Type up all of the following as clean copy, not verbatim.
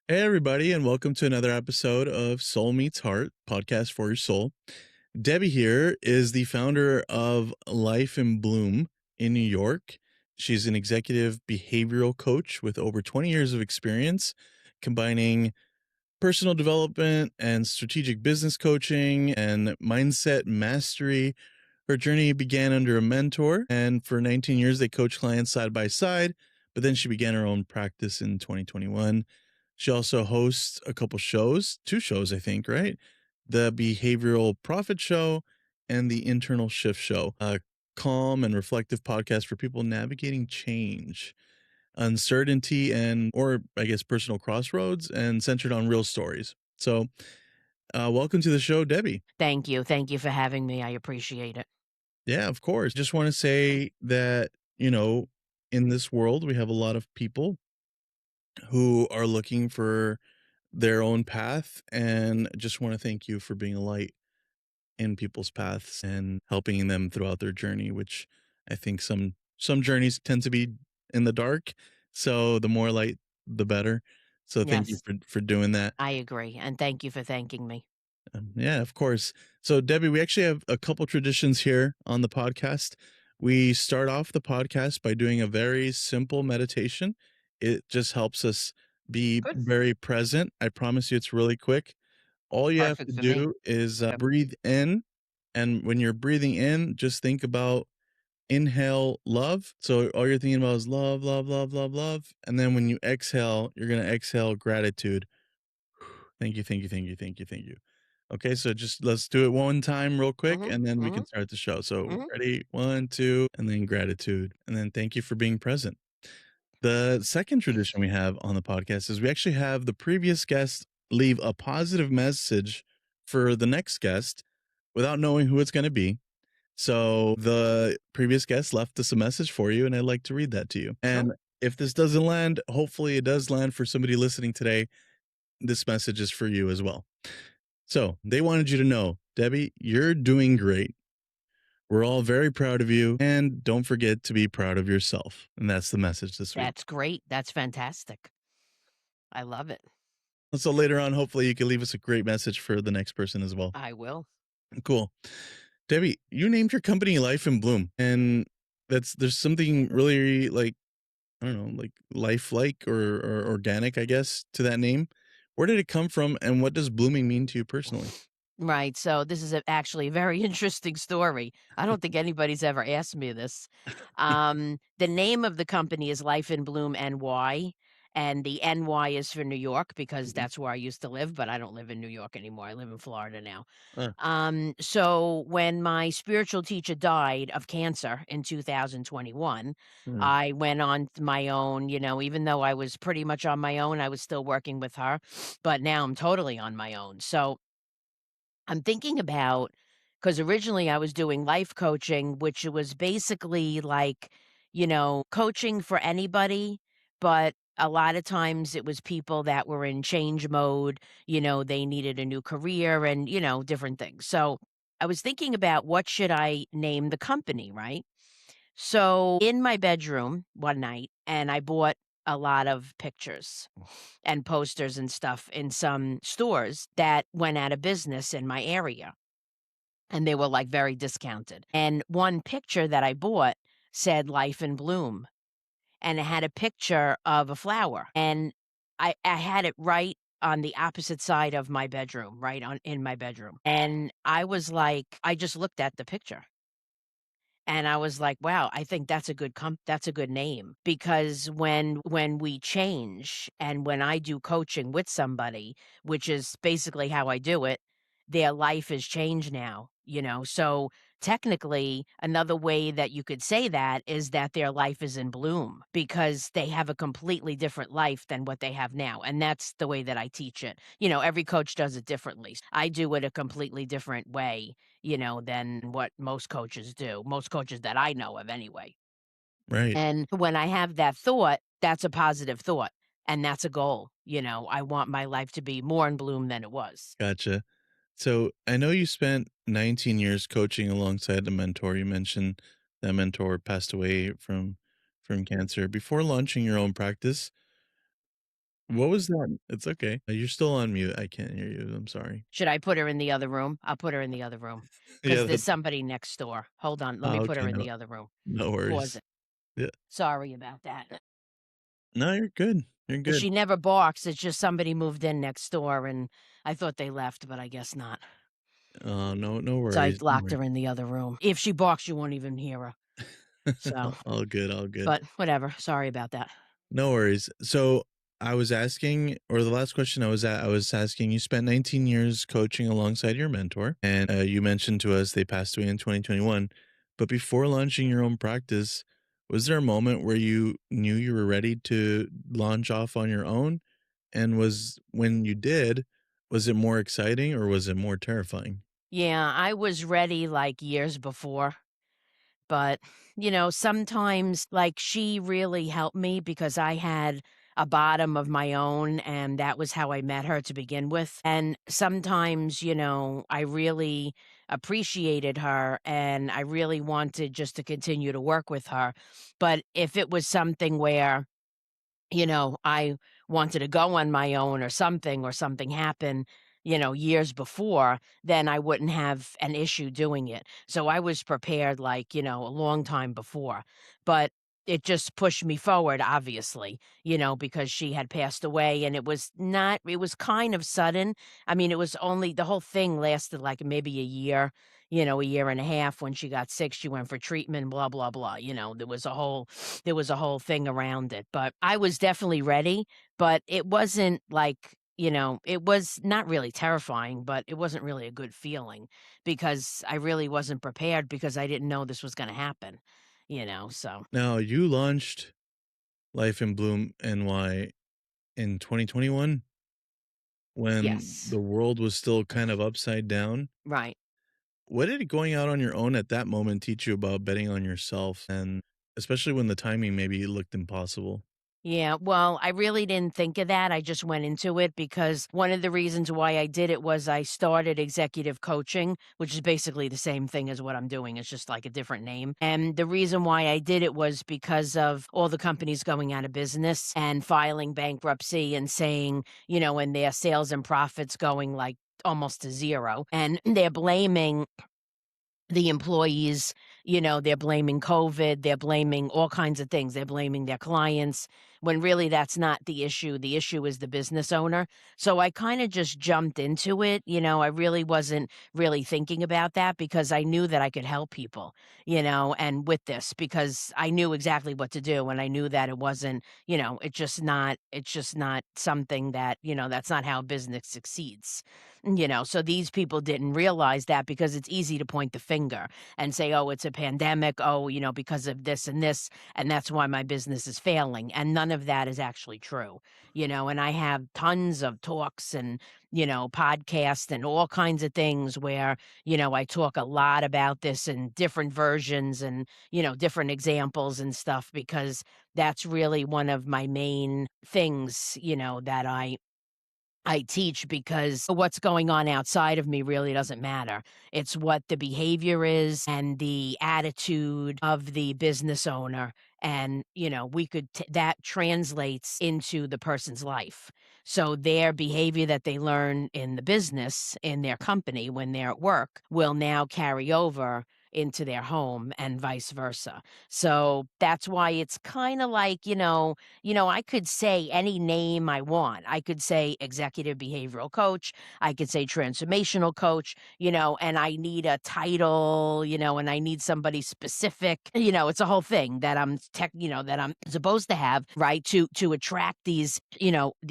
Hey, everybody, and welcome to another episode of Soul Meets Heart, podcast for your soul. Debbie here is the founder of Life in Bloom in New York. She's an executive behavioral coach with over 20 years of experience, combining personal development and strategic business coaching and mindset mastery. Her journey began under a mentor, and for 19 years, they coached clients side by side. But then she began her own practice in 2021. She also hosts a couple shows, two shows, I think, right? The Behavioral Profit Show and the Internal Shift Show, a calm and reflective podcast for people navigating change, uncertainty, and, or I guess, personal crossroads, and centered on real stories. So, welcome to the show, Debbie. Thank you. Thank you for having me. I appreciate it. Yeah, of course. Just want to say that, in this world, we have a lot of people who are looking for their own path. And just want to thank you for being a light in people's paths and helping them throughout their journey, which I think some journeys tend to be in the dark. So the more light, the better. So thank you Yes, for doing that. I agree, and thank you for thanking me. Yeah, of course. So, Debbie, we actually have a couple traditions here on the podcast. We start off the podcast by doing a very simple meditation. It just helps us be Good. very present. I promise you, it's really quick. All you have Perfect to for me. do is Yep. breathe in. And when you're breathing in, just think about inhale love. So, all you're thinking about is love, love, love, love, love. And then when you exhale, you're going to exhale gratitude. Thank you, thank you, thank you, thank you, thank you. Okay, so just let's do it one time real quick, Mhm, and then we can mhm, start the show. So mhm. ready? 1, 2, and then gratitude, and then thank you for being present. The second tradition we have on the podcast is we actually have the previous guest leave a positive message for the next guest without knowing who it's gonna be. So the previous guest left us a message for you, and I'd like to read that to you. Sure. And if this doesn't land, hopefully it does land for somebody listening today. This message is for you as well. So they wanted you to know, Debbie, you're doing great. We're all very proud of you. And don't forget to be proud of yourself. And that's the message this week. That's great. That's fantastic. I love it. So later on, hopefully, you can leave us a great message for the next person as well. I will. Cool. Debbie, you named your company Life in Bloom. And there's something really like, I don't know, like lifelike or organic, I guess, to that name. Where did it come from? And what does blooming mean to you personally? Right, so this is actually a very interesting story. I don't think anybody's ever asked me this. The name of the company is Life in Bloom NY, and the NY is for New York because Mhm. that's where I used to live, but I don't live in New York anymore. I live in Florida now. Uh, So when my spiritual teacher died of cancer in 2021, mm, I went on my own, even though I was pretty much on my own, I was still working with her, but now I'm totally on my own. So I'm thinking about because originally I was doing life coaching, which it was basically like, coaching for anybody, but a lot of times it was people that were in change mode, they needed a new career and, different things. So I was thinking about what should I name the company, right? So in my bedroom one night, and I bought a lot of pictures and posters and stuff in some stores that went out of business in my area, and they were, like, very discounted, and one picture that I bought said "Life in Bloom," and it had a picture of a flower, and I had it right on the opposite side of my bedroom, right on in my bedroom, and I was like I just looked at the picture, and I was like, "Wow, I think that's a good name." Because when we change and when I do coaching with somebody, which is basically how I do it, their life has changed now, So, technically, another way that you could say that is that their life is in bloom because they have a completely different life than what they have now, and that's the way that I teach it. Every coach does it differently. I do it a completely different way, than what most coaches do, most coaches that I know of anyway. right. And when I have that thought, that's a positive thought, and that's a goal. I want my life to be more in bloom than it was. Gotcha. So I know you spent 19 years coaching alongside a mentor. You mentioned that mentor passed away from cancer. Before launching your own practice, What was that? It's okay. You're still on mute. I can't hear you. I'm sorry. Should I put her in the other room? I'll put her in the other room Yeah, because there's that's somebody next door. Hold on, let me put okay. her in No, the other room. no Pause worries. it. Yeah. Sorry about that. No, you're good. You're good. She never barks, it's just somebody moved in next door, and I thought they left, but I guess not. No, no So I worries. No locked worries. her in the other room. If she barks, you won't even hear her. So, All good. All good. but whatever, sorry about that. No worries. So I was asking, or the last question I was asking, you spent 19 years coaching alongside your mentor, and you mentioned to us they passed away in 2021. But before launching your own practice, was there a moment where you knew you were ready to launch off on your own? And was when you did, was it more exciting or was it more terrifying? Yeah, I was ready, like, years before. But, sometimes, like, she really helped me because I had a bottom of my own, and that was how I met her to begin with. And sometimes, I really appreciated her and I really wanted just to continue to work with her. But if it was something where I wanted to go on my own or something happened, years before, then I wouldn't have an issue doing it. So I was prepared, like, a long time before. But it just pushed me forward, obviously, because she had passed away and it was kind of sudden. I mean, it was only the whole thing lasted like maybe a year, a year and a half. When she got sick, she went for treatment, blah, blah, blah. There was a whole thing around it, but I was definitely ready, but it wasn't like, it was not really terrifying, but it wasn't really a good feeling because I really wasn't prepared because I didn't know this was gonna happen, so Now, you launched Life in Bloom NY in 2021 when yes, the world was still kind of upside down. right. What did going out on your own at that moment teach you about betting on yourself, and especially when the timing maybe looked impossible? Yeah, well, I really didn't think of that. I just went into it because one of the reasons why I did it was I started executive coaching, which is basically the same thing as what I'm doing. It's just like a different name. And the reason why I did it was because of all the companies going out of business and filing bankruptcy and saying, and their sales and profits going like almost to zero. And they're blaming the employees, they're blaming COVID, they're blaming all kinds of things. They're blaming their clients when really that's not the issue. The issue is the business owner. So I kind of just jumped into it. I really wasn't really thinking about that because I knew that I could help people, and with this because I knew exactly what to do and I knew that it wasn't, it's just not something that, that's not how business succeeds. So these people didn't realize that because it's easy to point the finger and say, oh, it's a pandemic. Oh, because of this and this. And that's why my business is failing. And none of that is actually true, and I have tons of talks and, podcasts and all kinds of things where, I talk a lot about this in different versions and, different examples and stuff because that's really one of my main things, that I teach because what's going on outside of me really doesn't matter. It's what the behavior is and the attitude of the business owner. And, that translates into the person's life. So their behavior that they learn in the business, in their company, when they're at work, will now carry over into their home and vice versa. So that's why it's kind of like, I could say any name I want. I could say executive behavioral coach. I could say transformational coach, and I need a title, and I need somebody specific. It's a whole thing that that I'm supposed to have, right? To attract these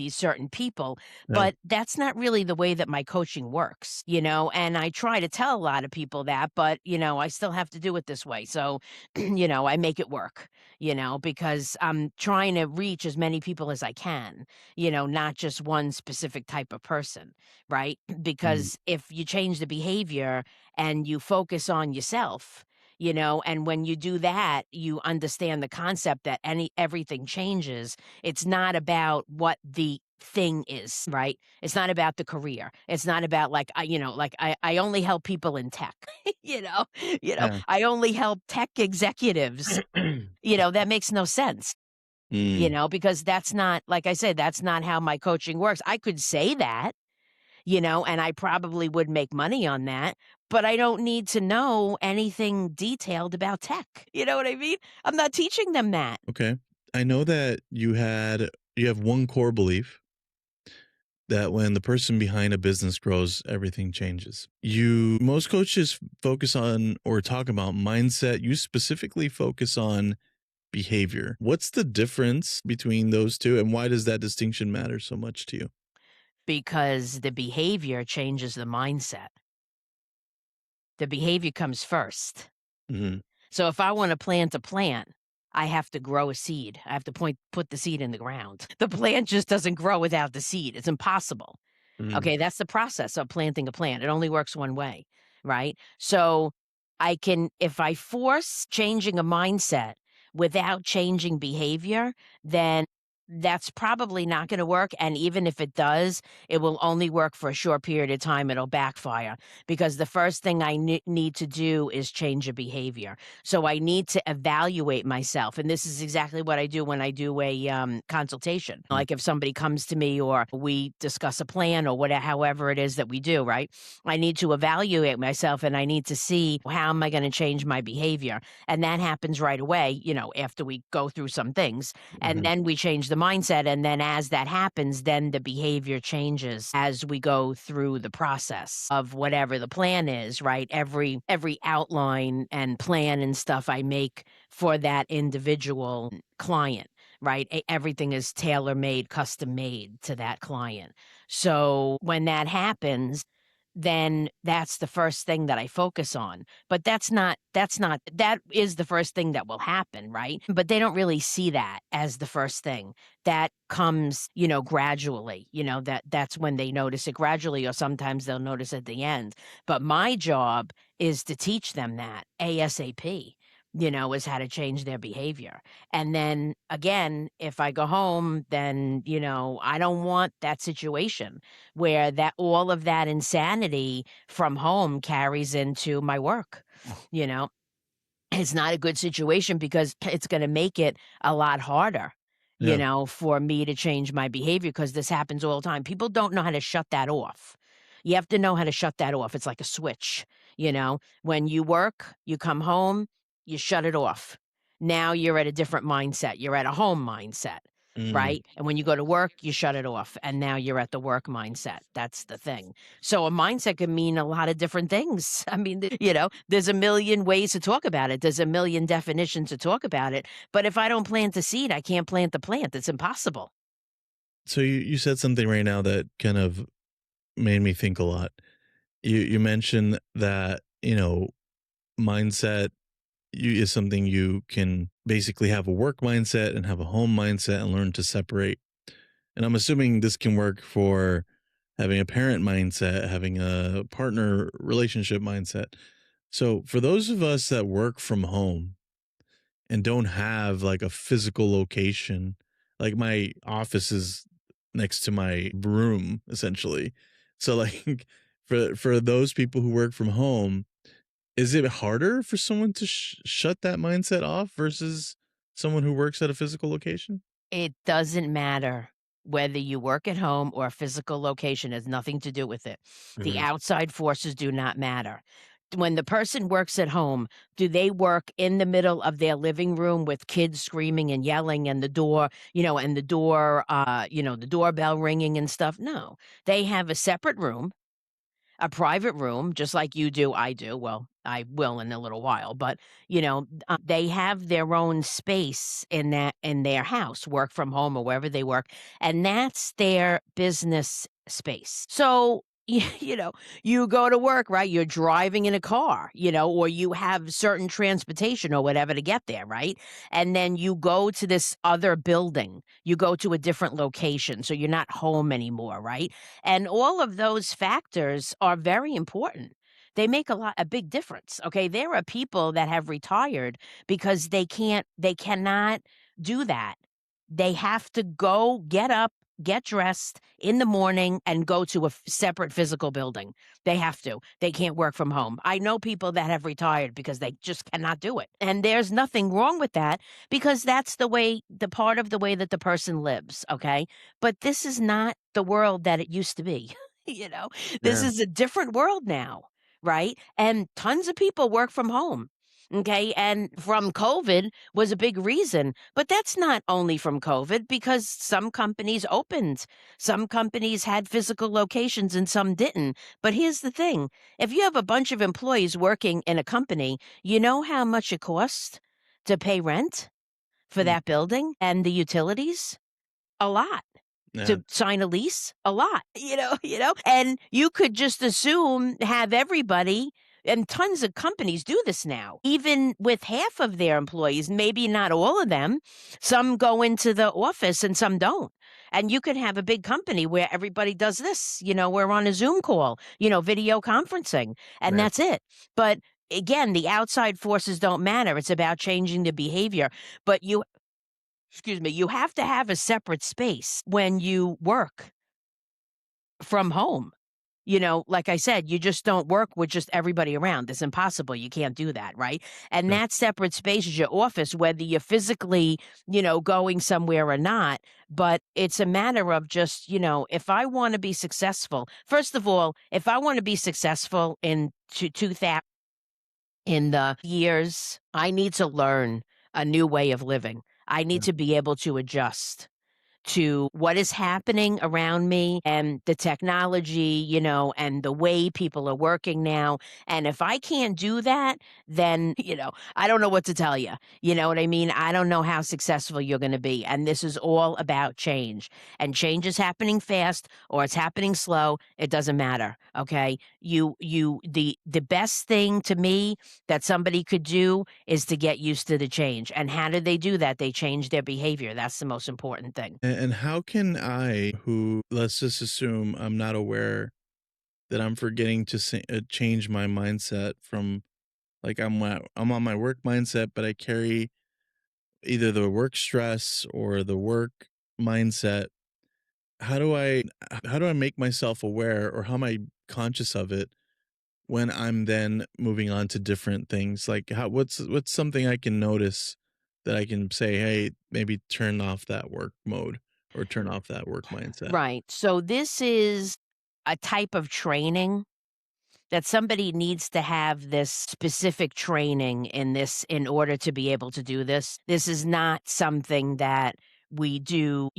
certain people. Yeah. But that's not really the way that my coaching works, and I try to tell a lot of people that, but I still have to do it this way. So, I make it work because I'm trying to reach as many people as I can, not just one specific type of person, right? Mm. Because if you change the behavior and you focus on yourself, and when you do that, you understand the concept that everything changes. It's not about what the thing is, right? It's not about the career. It's not about like I only help people in tech, you know. Yeah. I only help tech executives. That makes no sense. Mm, because that's not, like I said, that's not how my coaching works. I could say that, and I probably would make money on that, but I don't need to know anything detailed about tech. You know what I mean? I'm not teaching them that. okay. I know that you have one core belief that when the person behind a business grows, everything changes. Most coaches focus on or talk about mindset. You specifically focus on behavior. What's the difference between those two, and why does that distinction matter so much to you? Because the behavior changes the mindset. The behavior comes first. Mhm, So if I wanna plant a plant, I have to grow a seed. I have to put the seed in the ground. The plant just doesn't grow without the seed. It's impossible. mhm, Okay, that's the process of planting a plant. It only works one way, right? So if I force changing a mindset without changing behavior, then that's probably not going to work. And even if it does, it will only work for a short period of time. It'll backfire because the first thing I need to do is change a behavior. So I need to evaluate myself. And this is exactly what I do when I do a consultation. mm, Like if somebody comes to me or we discuss a plan or whatever, however it is that we do, right? I need to evaluate myself and I need to see how am I going to change my behavior. And that happens right away, after we go through some things. And mhm, then we change the mindset. And then as that happens, then the behavior changes as we go through the process of whatever the plan is, right? Every outline and plan and stuff I make for that individual client, right? Everything is tailor made, custom made to that client. So when that happens, then that's the first thing that I focus on. But that is the first thing that will happen, right? But they don't really see that as the first thing. That comes, gradually. That's when they notice it gradually or sometimes they'll notice at the end. But my job is to teach them that ASAP. Is how to change their behavior. And then again, if I go home, then, I don't want that situation where that all of that insanity from home carries into my work, you know? It's not a good situation because it's gonna make it a lot harder, yeah, for me to change my behavior because this happens all the time. People don't know how to shut that off. You have to know how to shut that off. It's like a switch, When you work, you come home, you shut it off. Now you're at a different mindset. You're at a home mindset, mm. right? And when you go to work, you shut it off, and now you're at the work mindset. That's the thing. So a mindset can mean a lot of different things. I mean, there's a million ways to talk about it. There's a million definitions to talk about it. But if I don't plant the seed, I can't plant the plant. It's impossible. So you said something right now that kind of made me think a lot. You mentioned that, mindset is something you can basically have a work mindset and have a home mindset and learn to separate. And I'm assuming this can work for having a parent mindset, having a partner relationship mindset. So, for those of us that work from home and don't have like a physical location, like my office is next to my room essentially. So like for those people who work from home, is it harder for someone to shut that mindset off versus someone who works at a physical location? It doesn't matter whether you work at home or a physical location, has nothing to do with it. The Mhm. outside forces do not matter. When the person works at home, do they work in the middle of their living room with kids screaming and yelling and the doorbell ringing and stuff? No. They have a separate room, a private room, just like you do, I do. Well, I will in a little while, but they have their own space in their house, work from home or wherever they work, and that's their business space. So you go to work, right? You're driving in a car, or you have certain transportation or whatever to get there, right? And then you go to this other building, you go to a different location, so you're not home anymore, right? And all of those factors are very important. They make a big difference. Okay. There are people that have retired because they cannot do that. They have to go get up. get dressed in the morning and go to a separate physical building. They have to. They can't work from home. I know people that have retired because they just cannot do it. And there's nothing wrong with that because that's the part of the way that the person lives. Okay. But this is not the world that it used to be. you know, this Yeah. is a different world now. Right. And tons of people work from home. Okay. And from COVID was a big reason. But that's not only from COVID because some companies opened, some companies had physical locations and some didn't. But here's the thing, if you have a bunch of employees working in a company, you know how much it costs to pay rent for Mm. that building and the utilities? A lot. Yeah. To sign a lease? A lot, and you could just assume have everybody and tons of companies do this now, even with half of their employees, maybe not all of them. Some go into the office and some don't. And you could have a big company where everybody does this, we're on a Zoom call, video conferencing, and Right. that's it. But again, the outside forces don't matter. It's about changing the behavior. But you have to have a separate space when you work from home. Like I said, you just don't work with just everybody around. It's impossible. You can't do that, right? And Sure. that separate space is your office, whether you're physically, going somewhere or not. But it's a matter of just, if I want to be successful, first of all, if I want to be successful in 2000, in the years, I need to learn a new way of living. I need Yeah. to be able to adjust to what is happening around me and the technology, and the way people are working now. And if I can't do that, then, I don't know what to tell you. You know what I mean? I don't know how successful you're going to be. And this is all about change. And change is happening fast or it's happening slow. It doesn't matter. Okay. The best thing to me that somebody could do is to get used to the change. And how do they do that? They change their behavior. That's the most important thing. And how can I, who, let's just assume I'm not aware that I'm forgetting to change my mindset from, like, I'm on my work mindset, but I carry either the work stress or the work mindset. How do I how do I make myself aware, or how am I conscious of it when I'm then moving on to different things? Like, what's something I can notice that I can say, "Hey, maybe turn off that work mode or turn off that work mindset." Right. So this is a type of training that somebody needs to have this specific training in this in order to be able to do this. This is not something that we do,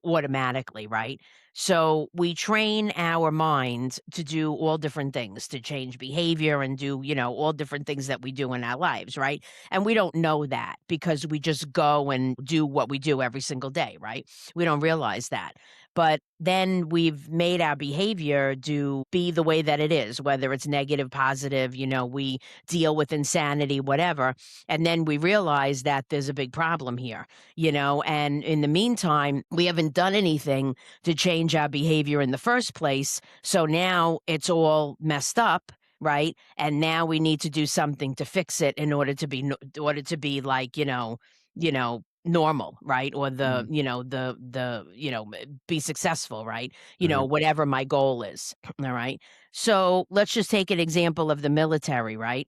automatically, right? So we train our minds to do all different things, to change behavior and do, all different things that we do in our lives, right? And we don't know that because we just go and do what we do every single day, right? We don't realize that. But then we've made our behavior do be the way that it is, whether it's negative, positive, we deal with insanity, whatever. And then we realize that there's a big problem here, and in the meantime, we haven't done anything to change our behavior in the first place. So now it's all messed up. Right. And now we need to do something to fix it in order to be, in order to be like, normal, right? Or the, Mhm. be successful, right? Right. Whatever my goal is. All right. So let's just take an example of the military, right?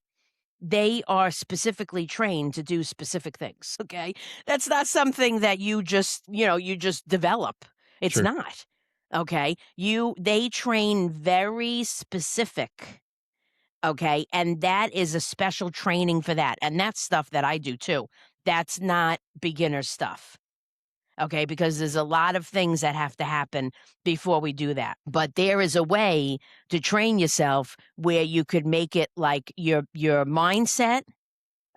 They are specifically trained to do specific things. Okay. That's not something that you just develop. It's Sure. not. Okay. They train very specific. Okay. And that is a special training for that. And that's stuff that I do too. That's not beginner stuff. Okay, because there's a lot of things that have to happen before we do that. But there is a way to train yourself where you could make it like your mindset,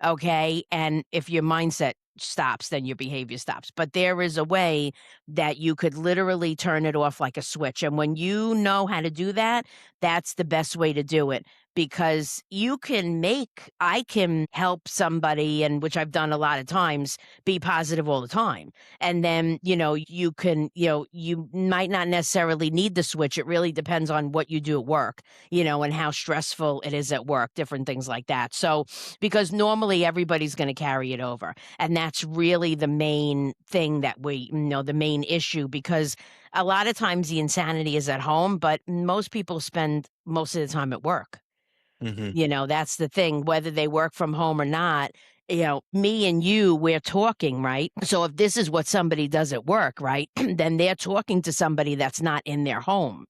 okay? And if your mindset stops, then your behavior stops. But there is a way that you could literally turn it off like a switch. And when you know how to do that, that's the best way to do it because I can help somebody, and which I've done a lot of times, be positive all the time. And then, you might not necessarily need the switch. It really depends on what you do at work, and how stressful it is at work, different things like that. So, because normally everybody's going to carry it over. And that's really the main thing the main issue, because a lot of times the insanity is at home, but most people spend most of the time at work. Mhm. That's the thing, whether they work from home or not. Me and you, we're talking, right? So if this is what somebody does at work, right, then they're talking to somebody that's not in their home.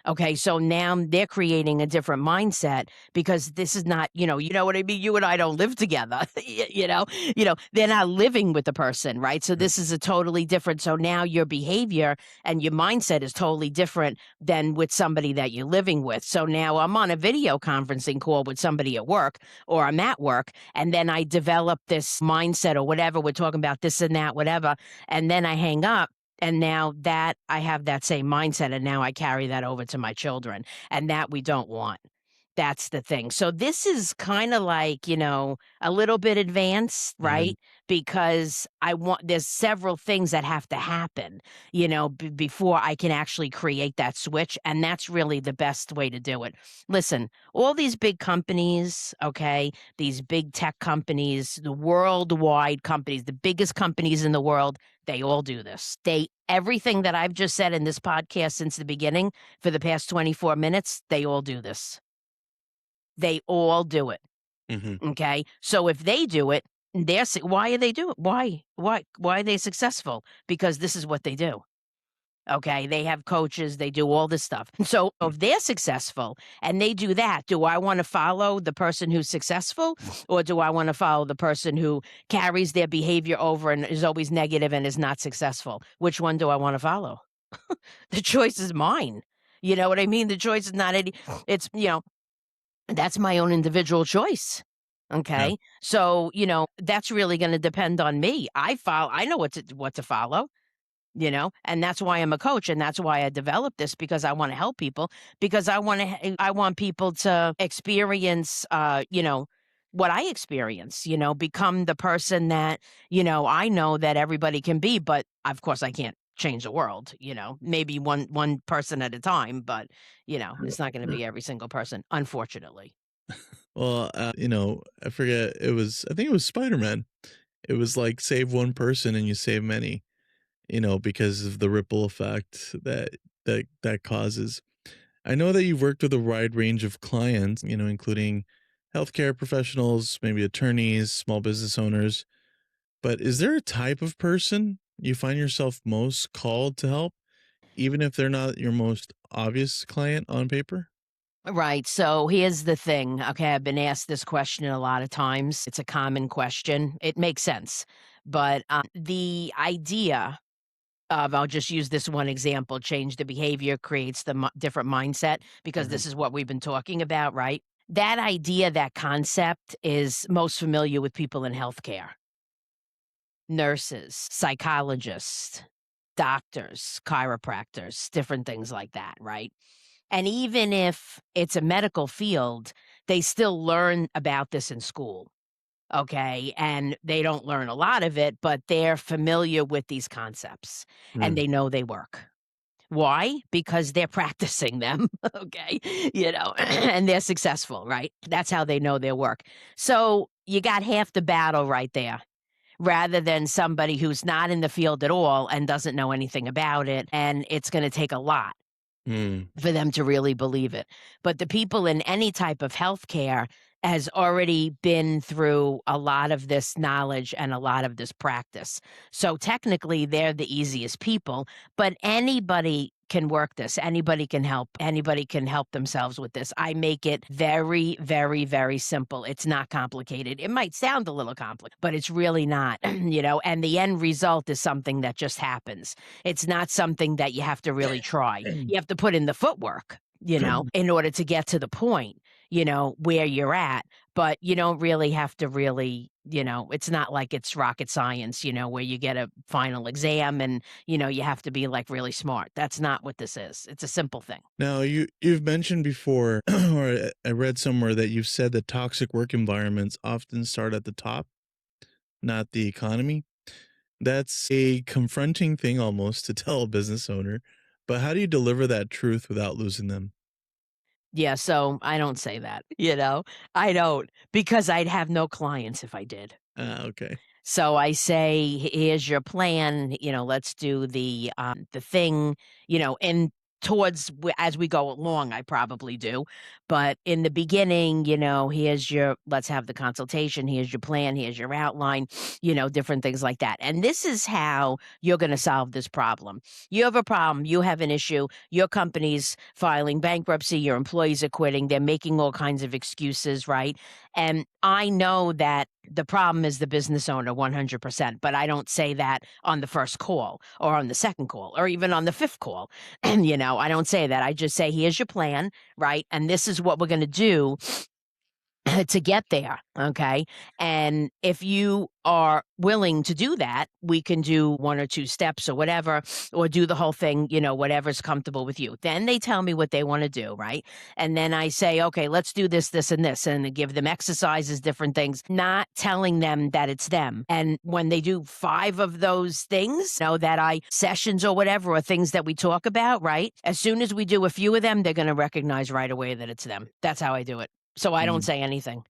Okay, so now they're creating a different mindset, because this is not, you know what I mean? You and I don't live together. They're not living with the person, right? So Right. this is a totally different. So now your behavior and your mindset is totally different than with somebody that you're living with. So now I'm on a video conferencing call with somebody at work, or I'm at work, and then I develop this mindset or whatever. We're talking about this and that, whatever. And then I hang up, and now that I have that same mindset, and now I carry that over to my children, and that we don't want. That's the thing. So this is kind of like, a little bit advanced, Mhm. right? Because there's several things that have to happen, before I can actually create that switch. And that's really the best way to do it. Listen, all these big companies, okay, these big tech companies, the worldwide companies, the biggest companies in the world, they all do this. Everything that I've just said in this podcast since the beginning for the past 24 minutes, they all do this. They all do it, Mhm. okay? So if they do it, why are they do it? Why are they successful? Because this is what they do, okay? They have coaches, they do all this stuff. So Mm. if they're successful and they do that, do I wanna follow the person who's successful, or do I wanna follow the person who carries their behavior over and is always negative and is not successful? Which one do I wanna follow? The choice is mine. You know what I mean? The choice is not any it's, that's my own individual choice. Yeah. Okay. So, that's really going to depend on me. I know what to follow, and that's why I'm a coach, and that's why I developed this, because I want to help people, because I want people to experience what I experience, become the person that, I know that everybody can be, but of course I can't change the world, maybe one person at a time, but it's not going to be every single person, unfortunately. Well, I forget, I think it was Spider-Man. It was like save one person and you save many, because of the ripple effect that causes. I know that you've worked with a wide range of clients, including healthcare professionals, maybe attorneys, small business owners. But is there a type of person you find yourself most called to help, even if they're not your most obvious client on paper? Right. So here's the thing. Okay. I've been asked this question a lot of times. It's a common question. It makes sense. But the idea I'll just use this one example, change the behavior creates the different mindset, because Mhm. this is what we've been talking about, right? That idea, that concept is most familiar with people in healthcare, nurses, psychologists, doctors, chiropractors, different things like that, right? And even if it's a medical field, they still learn about this in school. Okay. And they don't learn a lot of it, but they're familiar with these concepts and Mm. they know they work. Why? Because they're practicing them. Okay. And they're successful, right? That's how they know their work. So you got half the battle right there, rather than somebody who's not in the field at all and doesn't know anything about it. And it's going to take a lot Mm. for them to really believe it. But the people in any type of healthcare has already been through a lot of this knowledge and a lot of this practice. So technically they're the easiest people, but anybody can work this. Anybody can help. Anybody can help themselves with this. I make it very, very, very simple. It's not complicated. It might sound a little complicated, but it's really not, and the end result is something that just happens. It's not something that you have to really try. You have to put in the footwork, in order to get to the point, where you're at, but you don't really have to really It's not like it's rocket science, where you get a final exam and, you have to be like really smart. That's not what this is. It's a simple thing. Now, you've mentioned before, or I read somewhere that you've said that toxic work environments often start at the top, not the economy. That's a confronting thing almost to tell a business owner, but how do you deliver that truth without losing them? Yeah, so I don't say that, I don't, because I'd have no clients if I did. Ah, okay. So I say, Here's your plan, let's do the thing, and as we go along, I probably do. But in the beginning, let's have the consultation, here's your plan, here's your outline, different things like that. And this is how you're going to solve this problem. You have a problem, you have an issue, your company's filing bankruptcy, your employees are quitting, they're making all kinds of excuses, right? And I know that the problem is the business owner 100%, but I don't say that on the first call or on the second call or even on the fifth call. And, I don't say that. I just say, here's your plan, right? And this is what we're going to do to get there, okay? And if you are willing to do that, we can do 1 or 2 steps or whatever, or do the whole thing, whatever's comfortable with you. Then they tell me what they wanna do, right? And then I say, "Okay, let's do this, this, and this," and I give them exercises, different things, not telling them that it's them. And when they do 5 of those things, that I sessions or whatever, or things that we talk about, right? As soon as we do a few of them, they're gonna recognize right away that it's them. That's how I do it. So I don't Mm. say anything.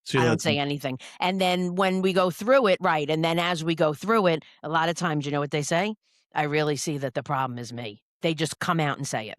So you I let don't say them anything. And then when we go through it, right, and then as we go through it, a lot of times, you know what they say? "I really see that the problem is me." They just come out and say it.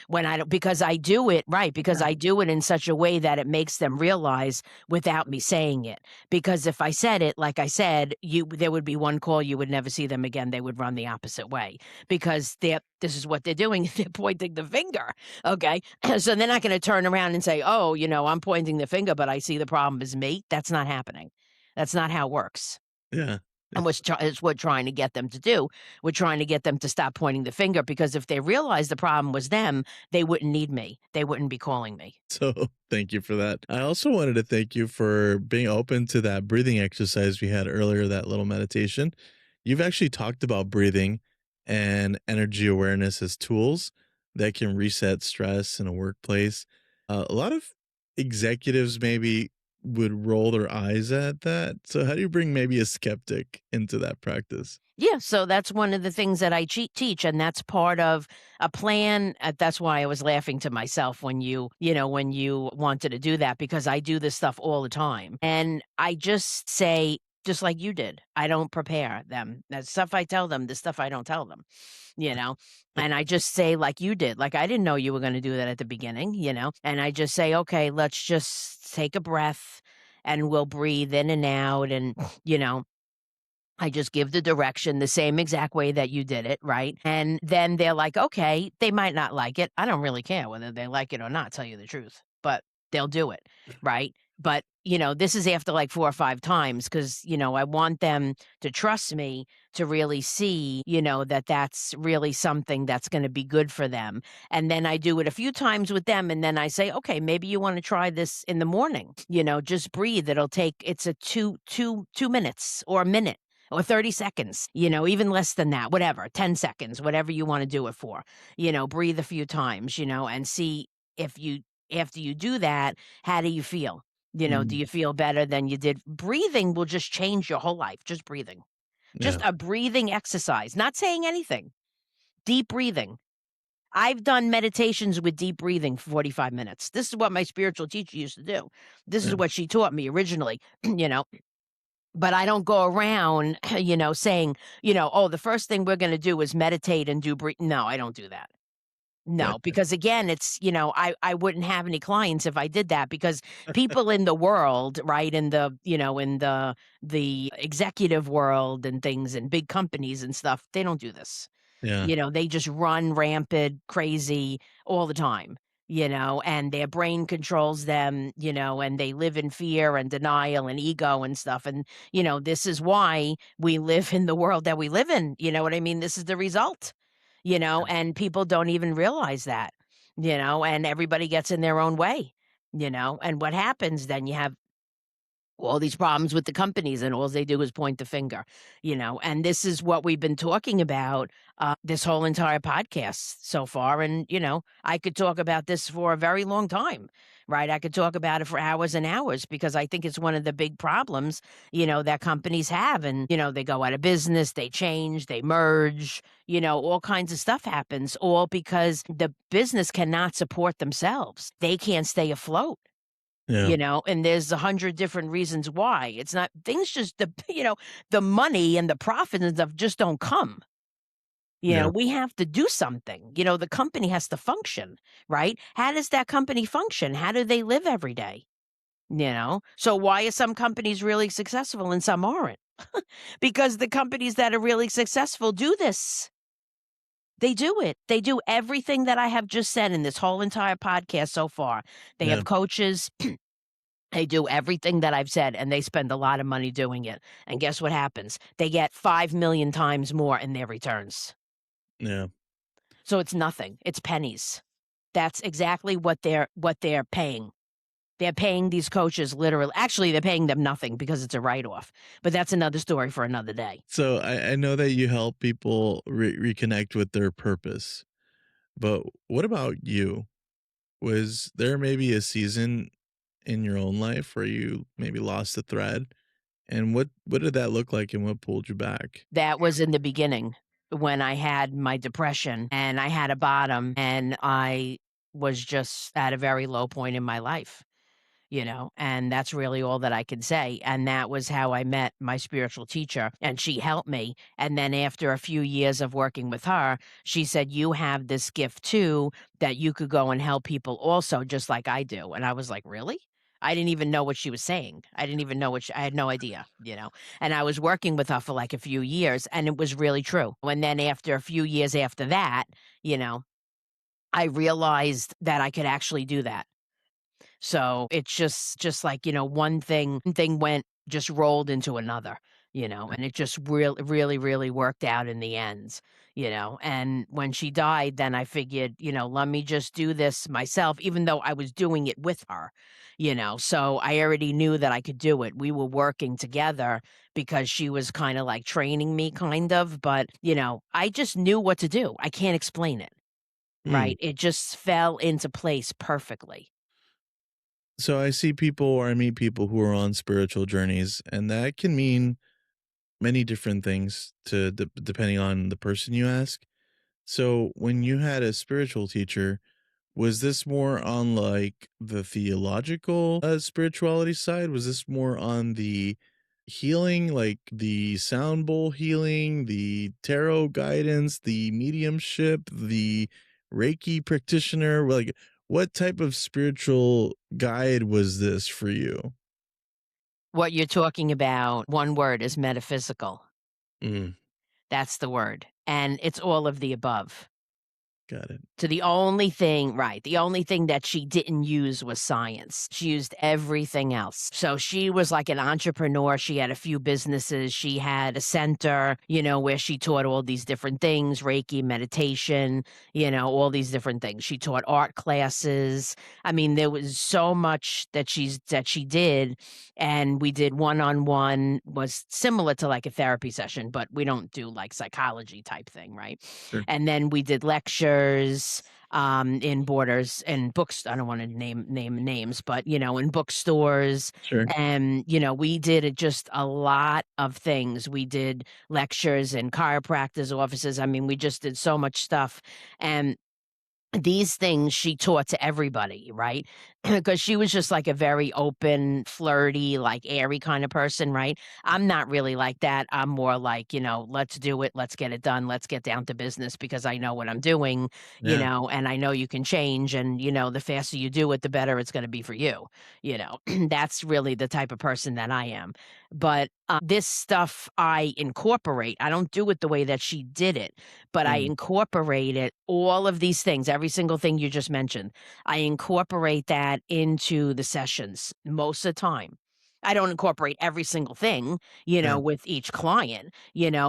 When I don't, because I do it right, because I do it in such a way that it makes them realize without me saying it. Because if I said it, like I said, there would be one call, you would never see them again. They would run the opposite way because this is what they're doing. They're pointing the finger. Okay. So they're not going to turn around and say, "Oh, I'm pointing the finger, but I see the problem is me." That's not happening. That's not how it works. yeah. And it's what trying to get them to do. We're trying to get them to stop pointing the finger, because if they realized the problem was them, they wouldn't need me. They wouldn't be calling me. So thank you for that. I also wanted to thank you for being open to that breathing exercise we had earlier, that little meditation. You've actually talked about breathing and energy awareness as tools that can reset stress in a workplace. A lot of executives maybe would roll their eyes at that. So, how do you bring maybe a skeptic into that practice? Yeah, so that's one of the things that I teach, and that's part of a plan. That's why I was laughing to myself when when you wanted to do that, because I do this stuff all the time, and I just say, just like you did, I don't prepare them. That stuff I tell them, the stuff I don't tell them, you know, and I just say like you did, like I didn't know you were going to do that at the beginning, and I just say, okay, let's just take a breath, and we'll breathe in and out, and you know I just give the direction the same exact way that you did it, right? And then they're like, "Okay." They might not like it. I don't really care whether they like it or not, tell you the truth, but they'll do it, right? But, this is after like 4 or 5 times, because I want them to trust me to really see, that that's really something that's gonna be good for them. And then I do it a few times with them, and then I say, "Okay, maybe you wanna try this in the morning, just breathe. It's a 2 minutes or a minute or 30 seconds, even less than that, whatever, 10 seconds, whatever you want to do it for. Breathe a few times, and see if after you do that, how do you feel? Do Mm, you feel better than you did? Breathing will just change your whole life, just breathing. Just yeah. a breathing exercise, not saying anything. Deep breathing. I've done meditations with deep breathing for 45 minutes. This is what my spiritual teacher used to do. This is Yeah. what she taught me originally, but I don't go around, saying, "Oh, the first thing we're gonna do is meditate and do breathe." No, I don't do that. No, Gotcha. because again, I wouldn't have any clients if I did that, because people in the world, right, in the executive world and things and big companies and stuff, they don't do this. Yeah. They just run rampant, crazy all the time, and their brain controls them, and they live in fear and denial and ego and stuff. And, this is why we live in the world that we live in. You know what I mean? This is the result, and people don't even realize that, and everybody gets in their own way, and what happens then? You have all these problems with the companies, and all they do is point the finger, and this is what we've been talking about this whole entire podcast so far. And I could talk about this for a very long time, right? I could talk about it for hours and hours, because I think it's one of the big problems that companies have. And they go out of business, they change, they merge, all kinds of stuff happens, all because the business cannot support themselves. They can't stay afloat. Yeah. And there's 100 different reasons why. It's not things just the the money and the profit and stuff just don't come. Yeah. We have to do something. The company has to function, right? How does that company function? How do they live every day? So why are some companies really successful and some aren't? Because the companies that are really successful do this. They do it. They do everything that I have just said in this whole entire podcast so far. They Yeah. have coaches. They do everything that I've said, and they spend a lot of money doing it. And guess what happens? They get 5 million times more in their returns. Yeah. So it's nothing. It's pennies. That's exactly what they're paying. They're paying these coaches literally. Actually, they're paying them nothing because it's a write-off. But that's another story for another day. So I know that you help people reconnect with their purpose, but what about you? Was there maybe a season in your own life where you maybe lost the thread? And what did that look like and what pulled you back? That was in the beginning when I had my depression and I had a bottom and I was just at a very low point in my life. And that's really all that I can say. And that was how I met my spiritual teacher, and she helped me. And then after a few years of working with her, she said, "You have this gift too, that you could go and help people also, just like I do." And I was like, "Really?" I didn't even know what she was saying. I didn't even know I had no idea. And I was working with her for like a few years, and it was really true. And then after a few years after that, you know, I realized that I could actually do that. So it's just like, one thing went just rolled into another, and it just really, really worked out in the end. And when she died, then I figured, let me just do this myself, even though I was doing it with her. So I already knew that I could do it. We were working together because she was kind of like training me, kind of, but I just knew what to do. I can't explain it, Mm. right? It just fell into place perfectly. So I see people or I meet people who are on spiritual journeys, and that can mean many different things depending on the person you ask. So when you had a spiritual teacher, was this more on like the theological spirituality side? Was this more on the healing, like the sound bowl healing, the tarot guidance, the mediumship, the Reiki practitioner? Like, what type of spiritual guide was this for you? What you're talking about, one word is metaphysical. Mm, That's the word, and it's all of the above. got it. So the only thing that she didn't use was science. She used everything else. So she was like an entrepreneur. She had a few businesses. She had a center, where she taught all these different things, Reiki, meditation, all these different things. She taught art classes. I mean, there was so much that she did, and we did one-on-one, was similar to like a therapy session, but we don't do like psychology type thing, right? Sure. And then we did lectures in Borders and books. I don't want to name names, but in bookstores. Sure. And we did just a lot of things. We did lectures in chiropractors offices. I mean, we just did so much stuff. And these things she taught to everybody, right? Because she was just like a very open, flirty, like airy kind of person, right? I'm not really like that. I'm more like, let's do it, let's get it done, let's get down to business because I know what I'm doing, Yeah. and I know you can change. And, the faster you do it, the better it's going to be for you. That's really the type of person that I am. But this stuff I incorporate. I don't do it the way that she did it, but I Mm, incorporate it, all of these things, every single thing you just mentioned. I incorporate that into the sessions most of the time. I don't incorporate every single thing, yeah. with each client,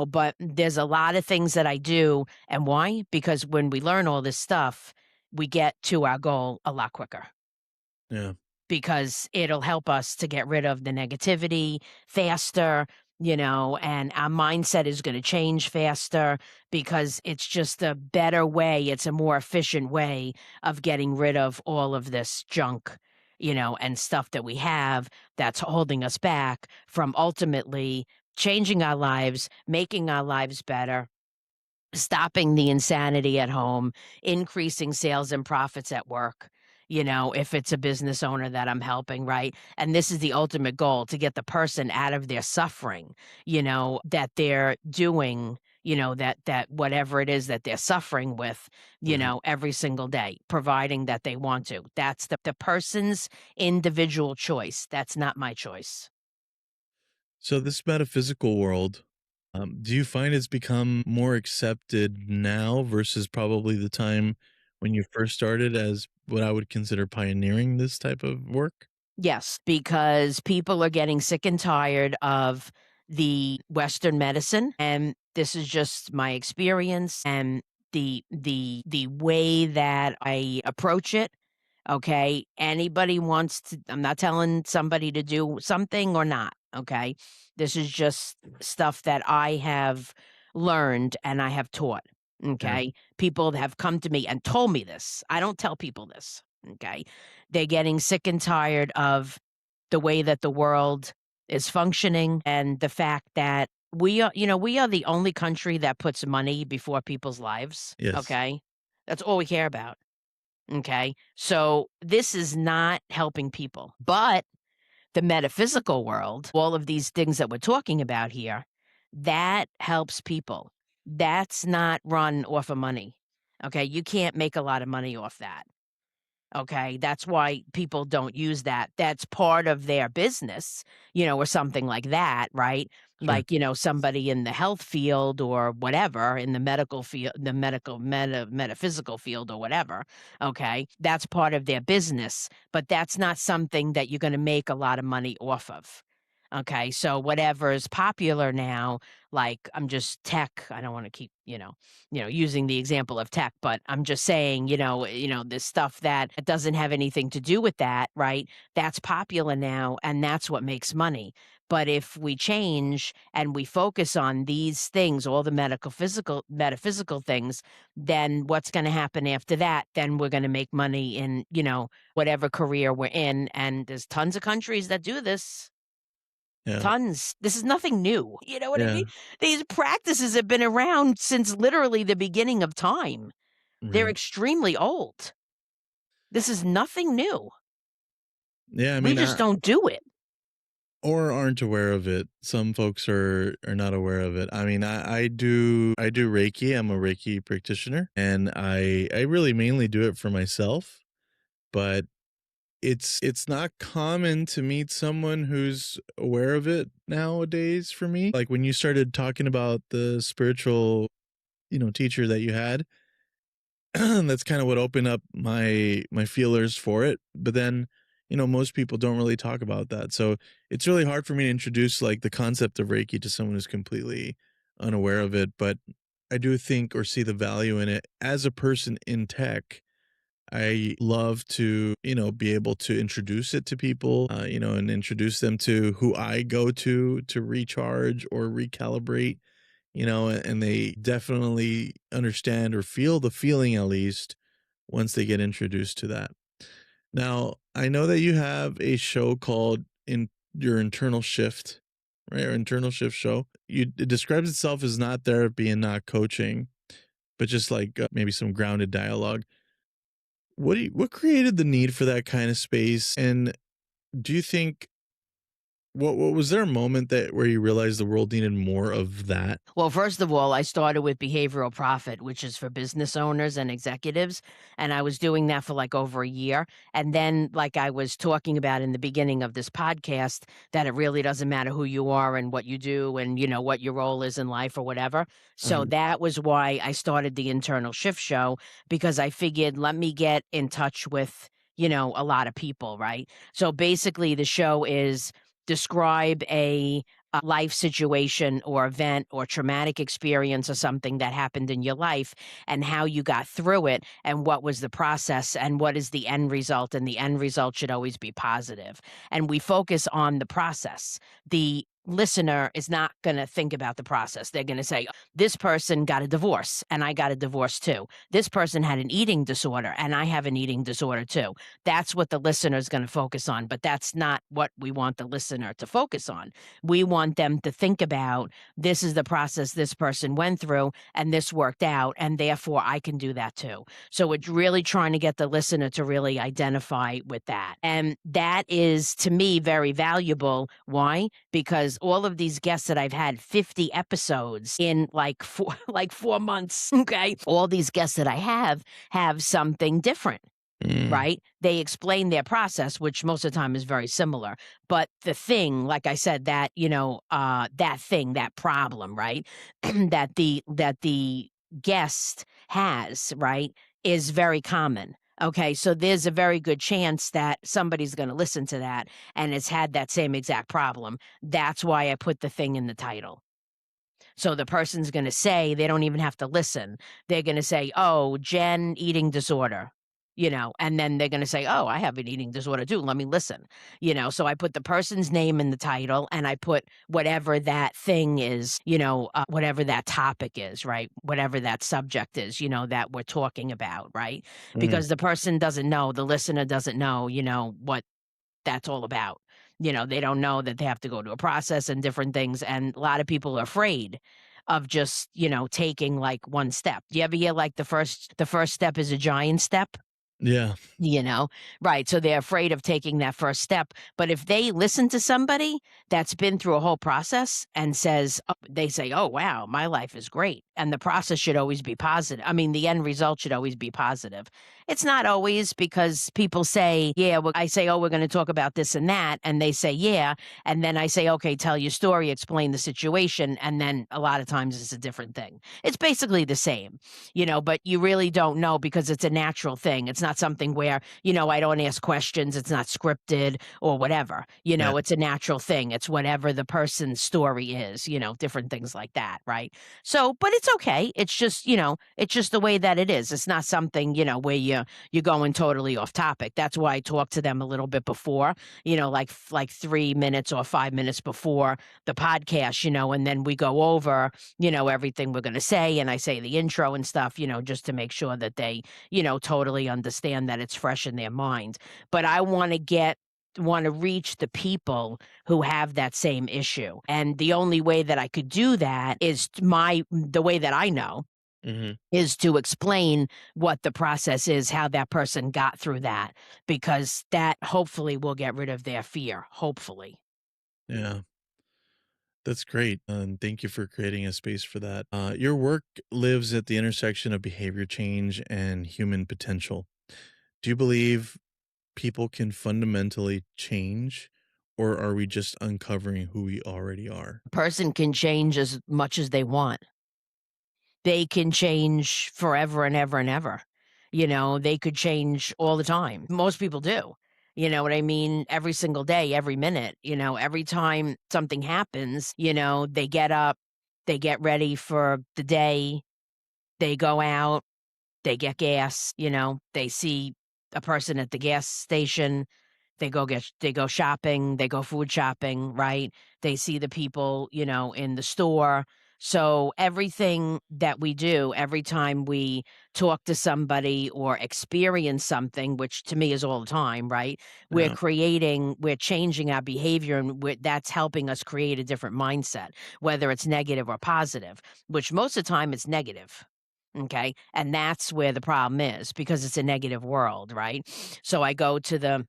but there's a lot of things that I do. And why? Because when we learn all this stuff, we get to our goal a lot quicker Yeah. because it'll help us to get rid of the negativity faster, and our mindset is going to change faster because it's just a better way. It's a more efficient way of getting rid of all of this junk, and stuff that we have that's holding us back from ultimately changing our lives, making our lives better, stopping the insanity at home, increasing sales and profits at work, if it's a business owner that I'm helping, right? And this is the ultimate goal, to get the person out of their suffering, that they're doing, that whatever it is that they're suffering with, Right. every single day, providing that they want to. That's the person's individual choice. That's not my choice. So this metaphysical world, do you find it's become more accepted now versus probably the time when you first started as what I would consider pioneering this type of work? Yes, because people are getting sick and tired of the Western medicine, and this is just my experience and the way that I approach it. Okay, anybody wants to. I'm not telling somebody to do something or not. Okay, this is just stuff that I have learned and I have taught. Yeah, Okay, people have come to me and told me this. I don't tell people this. Okay, they're getting sick and tired of the way that the world is functioning and the fact that we are the only country that puts money before people's lives, yes. okay? That's all we care about, okay? So this is not helping people. But the metaphysical world, all of these things that we're talking about here, that helps people. That's not run off of money. Okay? You can't make a lot of money off that. Okay, that's why people don't use that. That's part of their business, or something like that, right? Sure. Like, somebody in the health field or whatever, in the medical field, the metaphysical field or whatever. Okay, that's part of their business, but that's not something that you're going to make a lot of money off of. Okay, so whatever is popular now, like I'm just tech. I don't want to keep, using the example of tech, but I'm just saying, this stuff that doesn't have anything to do with that, right? That's popular now, and that's what makes money. But if we change and we focus on these things, all the metaphysical things, then what's going to happen after that? Then we're going to make money in, whatever career we're in. And there's tons of countries that do this. Yeah, Tons. This is nothing new. You know what I yeah, mean? These practices have been around since literally the beginning of time. They're right. extremely old. This is nothing new. Yeah, I We mean, just don't do it. or aren't aware of it. Some folks are not aware of it. I mean, I do Reiki. I'm a Reiki practitioner, and I really mainly do it for myself, but it's not common to meet someone who's aware of it nowadays for me. Like when you started talking about the spiritual, teacher that you had, that's kind of what opened up my feelers for it. But then, most people don't really talk about that. So it's really hard for me to introduce like the concept of Reiki to someone who's completely unaware of it. But I do think or see the value in it as a person in tech. I love to, be able to introduce it to people, and introduce them to who I go to recharge or recalibrate, and they definitely understand or feel the feeling at least once they get introduced to that. Now, I know that you have a show called in your internal shift, right? Or internal shift show. It describes itself as not therapy and not coaching, but just like maybe some grounded dialogue. What created the need for that kind of space? And do you think what was there a moment that where you realized the world needed more of that? Well, first of all, I started with behavioral profit, which is for business owners and executives. And I was doing that for like over a year. And then, like I was talking about in the beginning of this podcast, that it really doesn't matter who you are and what you do and, what your role is in life or whatever. So Uh-huh. that was why I started the Internal Shift Show, because I figured, let me get in touch with, a lot of people, right? So basically, the show is describe a life situation or event or traumatic experience or something that happened in your life and how you got through it and what was the process and what is the end result. And the end result should always be positive. And we focus on the process. The listener is not going to think about the process. They're going to say, this person got a divorce and I got a divorce too. This person had an eating disorder and I have an eating disorder too. That's what the listener is going to focus on, but that's not what we want the listener to focus on. We want them to think about, this is the process this person went through and this worked out, and therefore I can do that too. So it's really trying to get the listener to really identify with that. And that is, to me, very valuable. Why? Because all of these guests that I've had, 50 episodes in like four, like 4 months, okay? All these guests that I have something different. Mm. Right? They explain their process, which most of the time is very similar. But the thing, like I said, that, that thing, that problem, right? that the guest has, right, is very common. Okay, so there's a very good chance that somebody's going to listen to that and has had that same exact problem. That's why I put the thing in the title. So the person's going to say, they don't even have to listen. They're going to say, "Oh, Jen, eating disorder." And then they're going to say, "Oh, I have an eating disorder too. Let me listen." So I put the person's name in the title and I put whatever that thing is, whatever that topic is, right? Whatever that subject is, that we're talking about, right? Mhm. Because the person doesn't know, the listener doesn't know, what that's all about. They don't know that they have to go to a process and different things. And a lot of people are afraid of just, taking like one step. Do you ever hear like the first step is a giant step? Yeah. You know? Right, so they're afraid of taking that first step, but if they listen to somebody that's been through a whole process and says, they say, "Oh, wow, my life is great," and the process should always be positive. I mean, the end result should always be positive. It's not always, because people say, "Yeah," well, I say, "Oh, we're gonna talk about this and that," and they say, "Yeah," and then I say, "Okay, tell your story, explain the situation," and then a lot of times it's a different thing. It's basically the same, but you really don't know because it's a natural thing. It's not something where, I don't ask questions. It's not scripted or whatever. Yeah. It's a natural thing. It's whatever the person's story is, different things like that. Right. So, but it's okay. It's just the way that it is. It's not something, where you're going totally off topic. That's why I talk to them a little bit before, like 3 minutes or 5 minutes before the podcast, and then we go over, everything we're going to say. And I say the intro and stuff, just to make sure that they, totally understand that it's fresh in their mind. But I want to reach the people who have that same issue. And the only way that I could do that is the way that I know Mhm. is to explain what the process is, how that person got through that, because that hopefully will get rid of their fear. Hopefully. Yeah. That's great, and thank you for creating a space for that. Your work lives at the intersection of behavior change and human potential. Do you believe people can fundamentally change, or are we just uncovering who we already are? A person can change as much as they want. They can change forever and ever and ever. They could change all the time. Most people do. You know what I mean? Every single day, every minute, every time something happens, they get up, they get ready for the day, they go out, they get gas, they see a person at the gas station, they go shopping, they go food shopping, right? They see the people, in the store. So everything that we do, every time we talk to somebody or experience something, which to me is all the time, right? Yeah. We're changing our behavior, and that's helping us create a different mindset, whether it's negative or positive, which most of the time it's negative. Okay. And that's where the problem is, because it's a negative world, right? So I go to the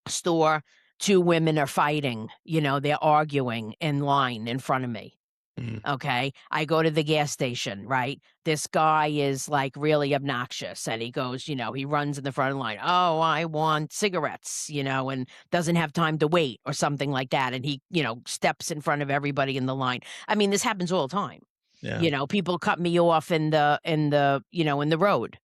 store, 2 women are fighting, they're arguing in line in front of me, Mhm. okay? I go to the gas station, right? This guy is, like, really obnoxious, and he goes, he runs in the front of the line, "Oh, I want cigarettes," and doesn't have time to wait or something like that, and he, steps in front of everybody in the line. I mean, this happens all the time. Yeah. People cut me off in the road,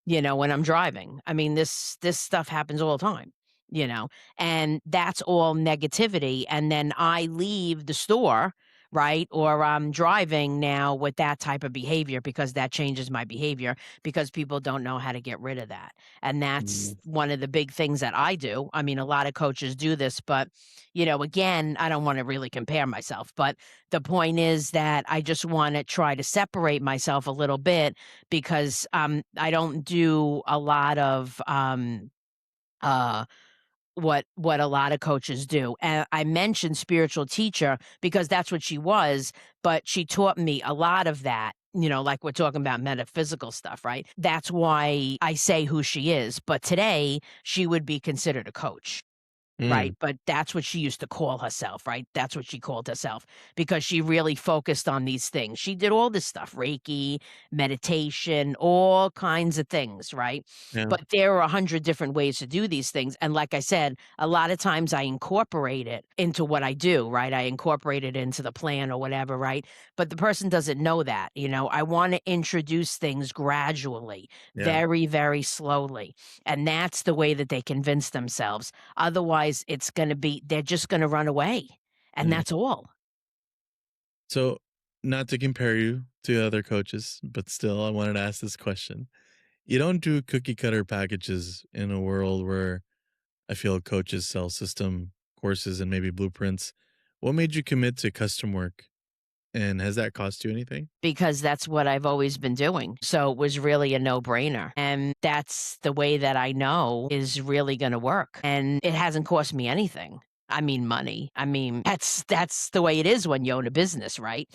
when I'm driving. I mean, this stuff happens all the time. you know, and that's all negativity. And then I leave the store, right? Or I'm driving now with that type of behavior because that changes my behavior because people don't know how to get rid of that. And that's Mm, one of the big things that I do. I mean, a lot of coaches do this, but, you know, again, I don't want to really compare myself, but the point is that I just want to try to separate myself a little bit because I don't do a lot of uh what a lot of coaches do. And I mentioned spiritual teacher because that's what she was, but she taught me a lot of that. You know, like we're talking about metaphysical stuff, right? That's why I say who she is. But today, she would be considered a coach. mm, Right, but that's what she used to call herself, right? That's what she called herself because she really focused on these things. She did all this stuff, Reiki, meditation, all kinds of things, right? yeah, But there are 100 different ways to do these things. And like I said, a lot of times I incorporate it into what I do, right? I incorporate it into the plan or whatever, right? But the person doesn't know that, you know. I want to introduce things gradually, yeah, very, very slowly. And that's the way that they convince themselves. Otherwise, it's gonna be they're just gonna run away, and yeah. that's all. So, not to compare you to other coaches, but still, I wanted to ask this question. You don't do cookie cutter packages in a world where I feel coaches sell system courses and maybe blueprints. What made you commit to custom work? And has that cost you anything? Because that's what I've always been doing, so it was really a no-brainer, and that's the way that I know is really gonna work, and it hasn't cost me anything. I mean, money. I mean, that's the way it is when you own a business, right?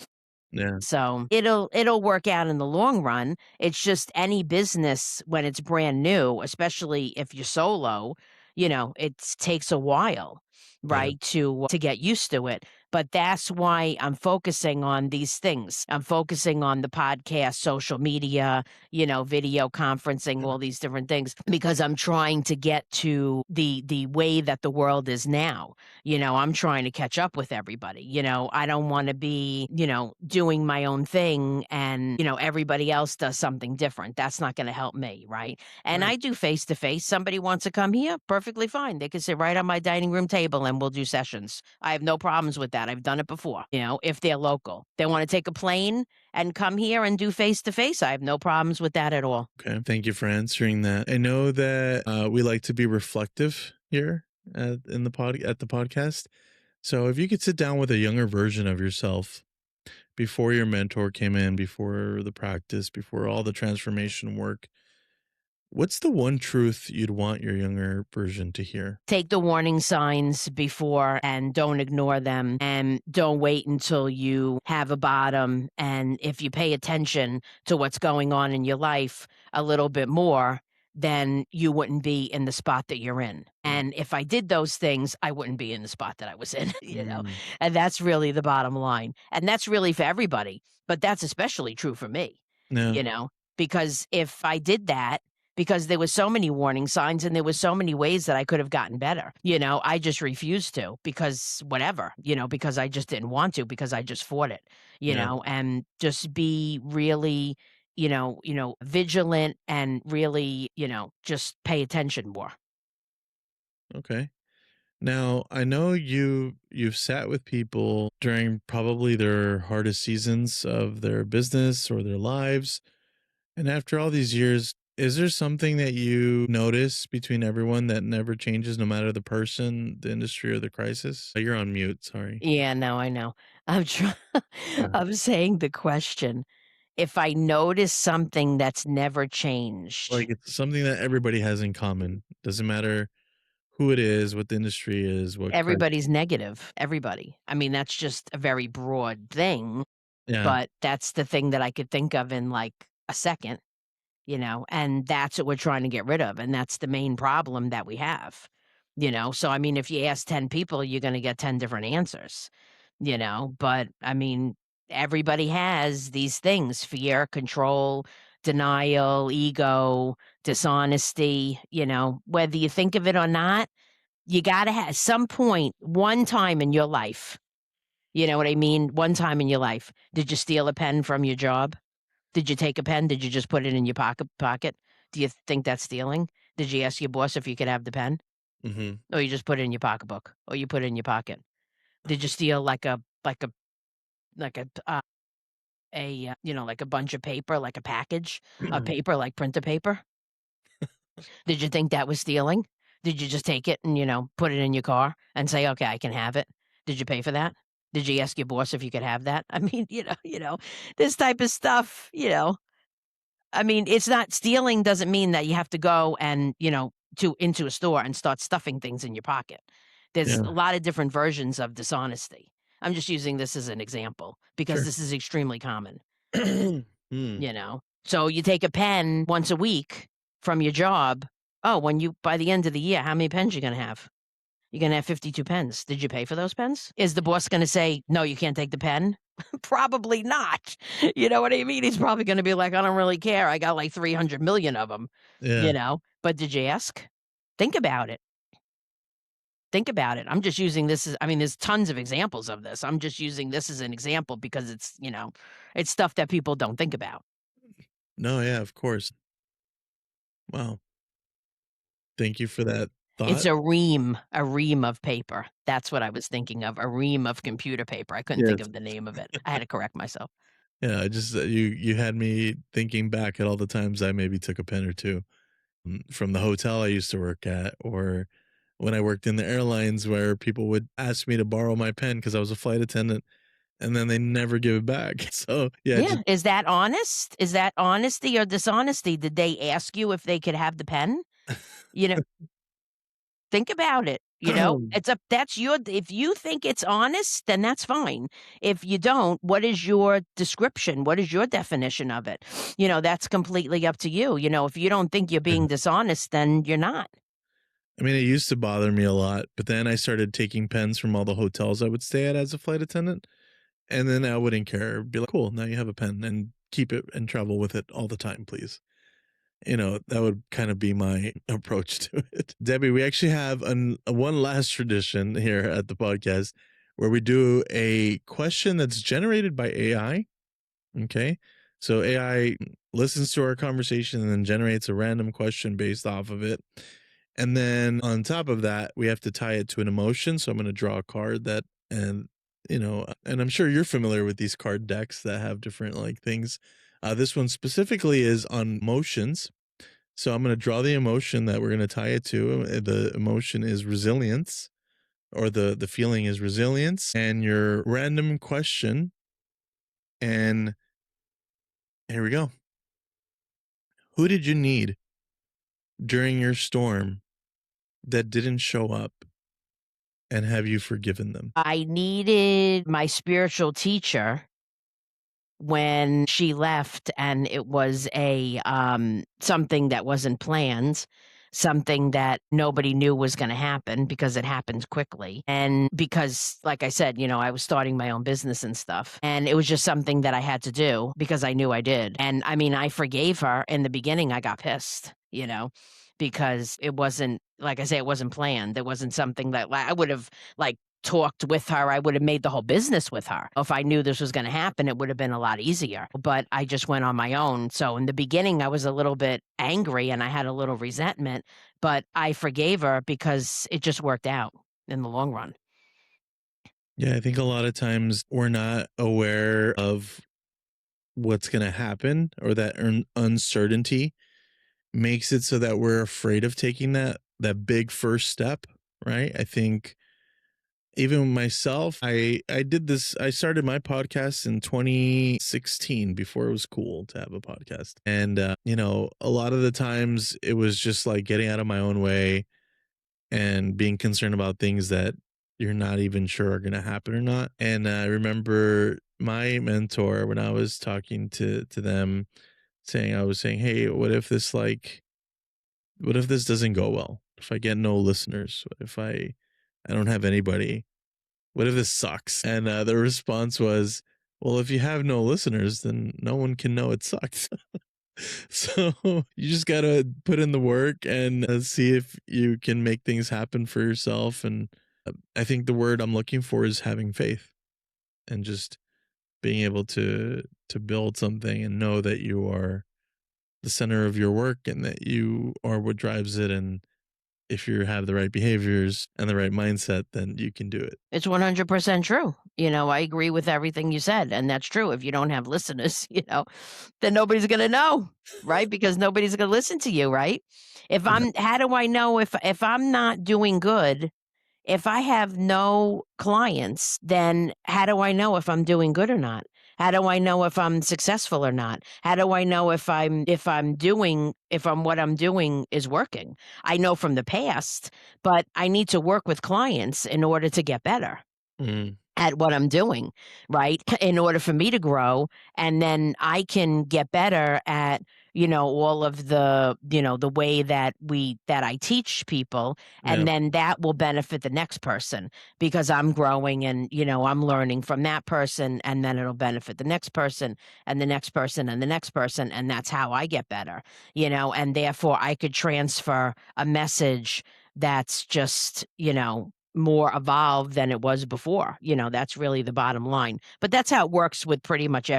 Yeah, So it'll work out in the long run. It's just any business when it's brand new, especially if you're solo, you know, it takes a while, yeah, right, to get used to it. But that's why I'm focusing on these things. I'm focusing on the podcast, social media, you know, video conferencing, all these different things because I'm trying to get to the way that the world is now. You know, I'm trying to catch up with everybody. You know, I don't want to be, you know, doing my own thing and, you know, everybody else does something different. That's not going to help me. Right. And right. I do face to face. Somebody wants to come here, perfectly fine. They can sit right on my dining room table and we'll do sessions. I have no problems with that. I've done it before, you know, if they're local. They want to take a plane and come here and do face to face. I have no problems with that at all. Okay. Thank you for answering that. I know that we like to be reflective here at the podcast. So if you could sit down with a younger version of yourself before your mentor came in, before the practice, before all the transformation work, what's the one truth you'd want your younger version to hear? Take the warning signs before and don't ignore them and don't wait until you have a bottom. And if you pay attention to what's going on in your life a little bit more, then you wouldn't be in the spot that you're in. Mm, And if I did those things, I wouldn't be in the spot that I was in, you know? mm, And that's really the bottom line. And that's really for everybody, but that's especially true for me, no. you know? Because if I did that, because there was so many warning signs and there was so many ways that I could have gotten better. You know, I just refused to because whatever, you know, because I just didn't want to because I just fought it, you Yeah. know, and just be really, vigilant and really, you know, just pay attention more. Okay. Now, I know you've sat with people during probably their hardest seasons of their business or their lives. And after all these years, is there something that you notice between everyone that never changes no matter the person, the industry, or the crisis? You're on mute, sorry. Yeah, no, I know. I'm trying Yeah. I'm saying the question. If I notice something that's never changed. Like it's something that everybody has in common. Doesn't matter who it is, what the industry is, what crisis. Everybody's negative, everybody. I mean, that's just a very broad thing, Yeah. but that's the thing that I could think of in, like, a second, you know, and that's what we're trying to get rid of, and that's the main problem that we have, you know? So, I mean, if you ask 10 people, you're gonna get 10 different answers, you know? But, I mean, everybody has these things: fear, control, denial, ego, dishonesty, you know? Whether you think of it or not, you gotta have some point, one time in your life, you know what I mean? One time in your life, did you steal a pen from your job? Did you take a pen? Did you just put it in your pocket? Do you think that's stealing? Did you ask your boss if you could have the pen? Mhm. Or you just put it in your pocketbook, or you put it in your pocket? Did you steal like a bunch of paper, like a package of paper, like printer paper? Did you think that was stealing? Did you just take it and, put it in your car and say, "Okay, I can have it"? Did you pay for that? Did you ask your boss if you could have that? I mean, this type of stuff, I mean, it's not stealing doesn't mean that you have to go and, into a store and start stuffing things in your pocket. There's a Yeah. lot of different versions of dishonesty. I'm just using this as an example because Sure. this is extremely common, Mm. you know? So you take a pen once a week from your job. Oh, by the end of the year, how many pens you gonna have? You're gonna have 52 pens. Did you pay for those pens? Is the boss gonna say, "No, you can't take the pen"? Probably not. You know what I mean? He's probably gonna be like, "I don't really care. I got like 300,000,000 of them." Yeah. But did you ask? Think about it. Think about it. I'm just using this as I mean, there's tons of examples of this. I'm just using this as an example because it's stuff that people don't think about. No, yeah, of course. Wow. Thank you for that It's thought. a ream of paper. That's what I was thinking of, a ream of computer paper. I couldn't think Yes. of the name of it. I had to correct myself. Yeah, I just you had me thinking back at all the times I maybe took a pen or 2, from the hotel I used to work at, or when I worked in the airlines where people would ask me to borrow my pen because I was a flight attendant, and then they never give it back. So, yeah, Yeah, just is that honest? Is that honesty or dishonesty? Did they ask you if they could have the pen? You know, think about it, It's up that's your if you think it's honest, then that's fine. If you don't, what is your description? What is your definition of it? That's completely up to you. If you don't think you're being dishonest, then you're not. I mean, it used to bother me a lot, but then I started taking pens from all the hotels I would stay at as a flight attendant, and then I wouldn't care. Be like, "Cool, now you have a pen and keep it and travel with it all the time, please." That would kind of be my approach to it. Debbie, we actually have one last tradition here at the podcast where we do a question that's generated by AI. Okay. So AI listens to our conversation and then generates a random question based off of it. And then on top of that, we have to tie it to an emotion. So I'm going to draw a card and I'm sure you're familiar with these card decks that have different like things. This one specifically is on emotions. So I'm going to draw the emotion that we're going to tie it to. The emotion is resilience, or the feeling is resilience, and your random question. And here we go. Who did you need during your storm that didn't show up, and have you forgiven them? I needed my spiritual teacher when she left and it was something that wasn't planned, something that nobody knew was going to happen because it happened quickly, and because like I said, I was starting my own business and stuff, and it was just something that I had to do because I knew I did. And I mean, I forgave her. In the beginning I got pissed, because it wasn't, like I say, it wasn't planned. It wasn't something that I would have like talked with her. I would have made the whole business with her. If I knew this was going to happen, it would have been a lot easier. But I just went on my own. So in the beginning, I was a little bit angry and I had a little resentment, but I forgave her because it just worked out in the long run. Yeah, I think a lot of times we're not aware of what's going to happen, or that uncertainty makes it so that we're afraid of taking that big first step, right? I think even myself, I started my podcast in 2016 before it was cool to have a podcast. And a lot of the times it was just like getting out of my own way and being concerned about things that you're not even sure are going to happen or not. And I remember my mentor, when I was talking to them, I was saying, "Hey, what if this doesn't go well? If I get no listeners? What if I don't have anybody? What if this sucks?" And the response was, "Well, if you have no listeners, then no one can know it sucks." So you just gotta put in the work and see if you can make things happen for yourself. And I think the word I'm looking for is having faith, and just being able to build something and know that you are the center of your work and that you are what drives it. And if you have the right behaviors and the right mindset, then you can do it. It's 100% true. I agree with everything you said, and that's true. If you don't have listeners, then nobody's gonna know, right? Because nobody's gonna listen to you, right? If Yeah. I'm how do I know if I'm not doing good, if I have no clients, then how do I know if I'm doing good or not? How do I know if I'm successful or not? How do I know if what I'm doing is working? I know from the past, but I need to work with clients in order to get better Mm, at what I'm doing, right? In order for me to grow, and then I can get better at, all of the way that I teach people, and yeah. then that will benefit the next person because I'm growing and, I'm learning from that person, and then it'll benefit the next person and the next person and the next person, and that's how I get better, and therefore I could transfer a message that's just, more evolved than it was before. That's really the bottom line. But that's how it works with pretty much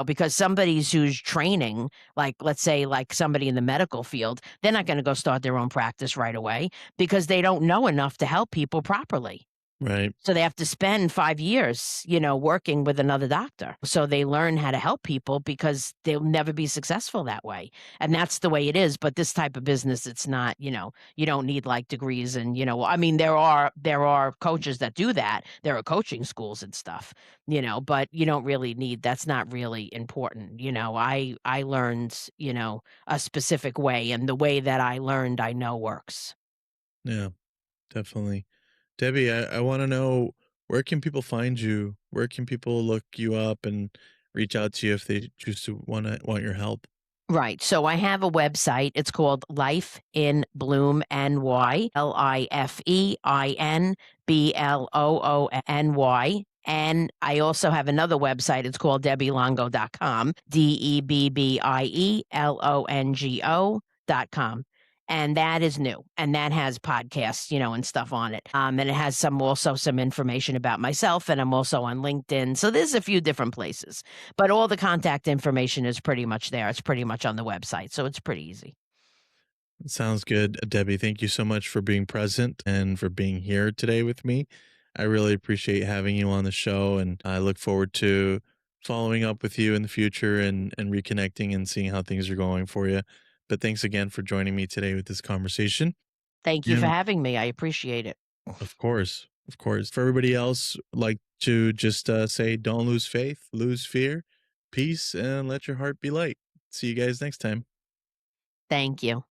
because somebody's who's training, like let's say like somebody in the medical field, they're not going to go start their own practice right away because they don't know enough to help people properly. Right. So they have to spend 5 years, working with another doctor. So they learn how to help people because they'll never be successful that way. And that's the way it is. But this type of business, it's not, you don't need like degrees and, I mean, there are coaches that do that. There are coaching schools and stuff, but you don't really need that's not really important. I learned, a specific way, and the way that I learned I know works. Yeah, definitely. Debbie, I want to know, where can people find you? Where can people look you up and reach out to you if they choose to want your help? Right. So I have a website. It's called Life in Bloom NY, LifeinBloony. And I also have another website. It's called DebbieLongo.com, DebbieLongo.com. And that is new. And that has podcasts, and stuff on it. And it has some information about myself. And I'm also on LinkedIn. So there's a few different places. But all the contact information is pretty much there. It's pretty much on the website, so it's pretty easy. Sounds good. Debbie, thank you so much for being present and for being here today with me. I really appreciate having you on the show, and I look forward to following up with you in the future and reconnecting and seeing how things are going for you. But thanks again for joining me today with this conversation. Thank you for And having me. I appreciate it. of course, of course, for everybody else, like to just say, don't lose faith, lose fear, peace, and let your heart be light. See you guys next time. Thank you.